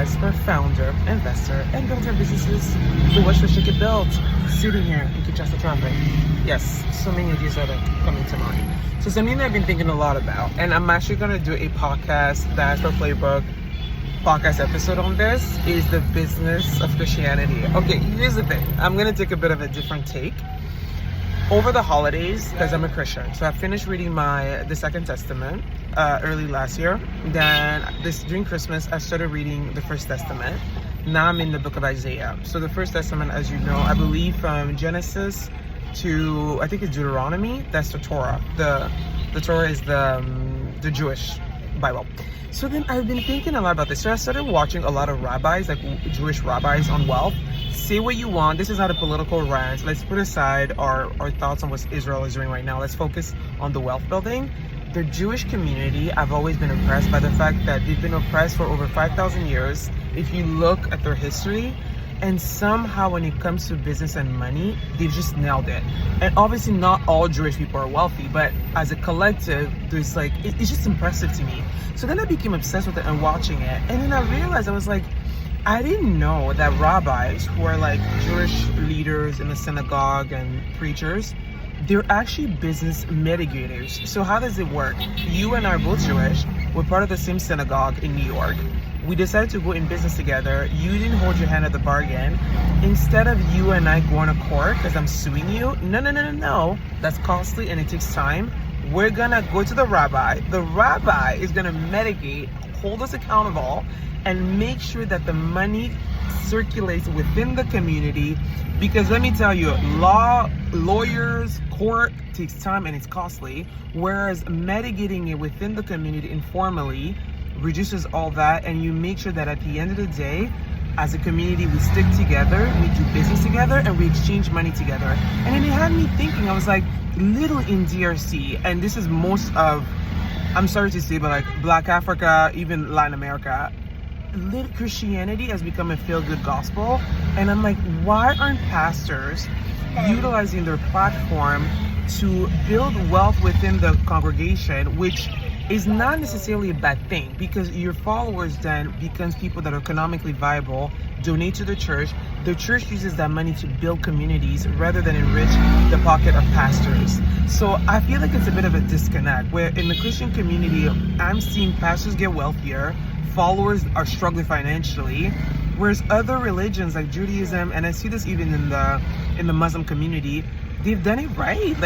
podcast for founder, investor, and builder businesses who wish to get built. Sitting here in Kinshasa traffic. Yes, so many of these are coming to mind. So something that I've been thinking a lot about, and I'm actually going to do a podcast, that's for Playbook podcast episode on this, is the business of Christianity. Okay, here's the thing. I'm going to take a bit of a different take. Over the holidays, because I'm a Christian, so I finished reading the Second Testament early last year. Then during Christmas, I started reading the First Testament. Now I'm in the book of Isaiah. So the First Testament, as you know, I believe from Genesis to, I think it's Deuteronomy, that's the Torah. The Torah is the Jewish Bible. So then I've been thinking a lot about this. So I started watching a lot of rabbis, like Jewish rabbis on wealth. Say what you want. This is not a political rant. Let's put aside our thoughts on what Israel is doing right now. Let's focus on the wealth building. The Jewish community, I've always been impressed by the fact that they've been oppressed for over 5,000 years. If you look at their history, and somehow when it comes to business and money, they've just nailed it. And obviously not all Jewish people are wealthy, but as a collective, there's it's just impressive to me. So then I became obsessed with it and watching it. And then I realized, I was like, I didn't know that rabbis who are like Jewish leaders in the synagogue and preachers, they're actually business mitigators. So how does it work? You and I are both Jewish. We're part of the same synagogue in New York. We decided to go in business together. You didn't hold your hand at the bargain. Instead of you and I going to court because I'm suing you, no. That's costly and it takes time. We're gonna go to the rabbi. The rabbi is gonna mitigate, hold us accountable, and make sure that the money circulates within the community. Because let me tell you, lawyers, court takes time and it's costly. Whereas mitigating it within the community informally reduces all that, and you make sure that at the end of the day, as a community, we stick together, we do business together, and we exchange money together. And then it had me thinking, I was like, little in DRC, and this is most of, I'm sorry to say, but like Black Africa, even Latin America, Christianity has become a feel-good gospel. And I'm like, why aren't pastors utilizing their platform to build wealth within the congregation, which is not necessarily a bad thing, because your followers then becomes people that are economically viable, donate to the church uses that money to build communities rather than enrich the pocket of pastors. So I feel like it's a bit of a disconnect, where in the Christian community, I'm seeing pastors get wealthier, followers are struggling financially, whereas other religions like Judaism, and I see this even in the Muslim community, they've done it right. Like